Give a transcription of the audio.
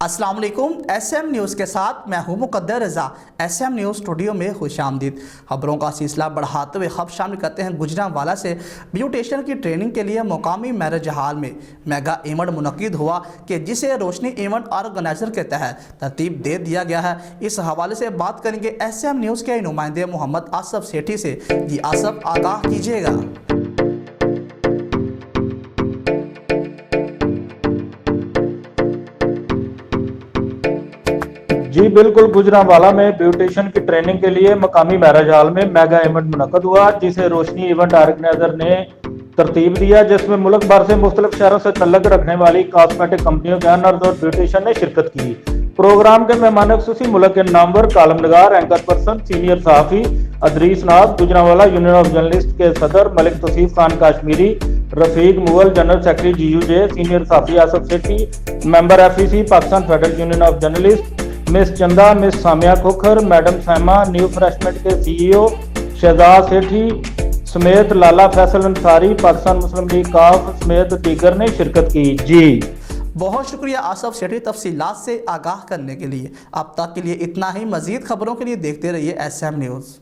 अस्सलाम वालेकुम। SM news के साथ मैं हूं मुकद्दर रज़ा। SM न्यूज़ स्टूडियो में खुशामदीद। खबरों का सिलसिला बढ़ाते हुए खबर शामिल करते हैं गुजरांवाला से। ब्यूटिशियन की ट्रेनिंग के लिए मुकामी मैरिज हॉल में मेगा इवेंट मुनक्किद हुआ कि जिसे रोशनी इवेंट ऑर्गेनाइजर के तहत तरतीब दे दिया गया है। इस हवाले से बात करेंगे SM न्यूज़ के नुमाइंदे मोहम्मद आसफ सेठी से। जी आसफ, आगाह कीजिएगा। जी बिल्कुल, गुजरांवाला में ब्यूटिशियन की ट्रेनिंग के लिए मकामी मैरिज हॉल में मेगा इवेंट मुनक्कद हुआ, जिसे रोशनी इवेंट ऑर्गेनाइजर ने तरतीब दिया, जिसमें मुल्क भर से मुख्तलिफ शहरों से तल्लुक रखने वाली कॉस्मेटिक कंपनियों के अनर्स और ब्यूटिशियन ने शिरकत की। प्रोग्राम के मेहमान खुसूसी मुल्क के नामवर कालम नगार, एंकर पर्सन, सीनियर सहाफ़ी Idrees Naz, Gujranwala union of journalist के सदर Malik Tauseef Khan Kashmiri, Rafiq Mughal, general secretary GUJ, senior सहाफ़ी Asif Sethi, member FEC Pakistan federal union of journalist, miss Chanda, miss Samia Khokhar, madam Saima, new freshment के CEO शहजाद सेठी समेत लाला फैसल अंसारी, पाकिस्तान मुस्लिम लीग काफ समेत दीगर ने शिरकत की। जी बहुत शुक्रिया आसफ सेठी तफसीलात से आगाह करने के लिए। अब तक के लिए इतना ही। मजीद खबरों के लिए देखते रहिए SM न्यूज़।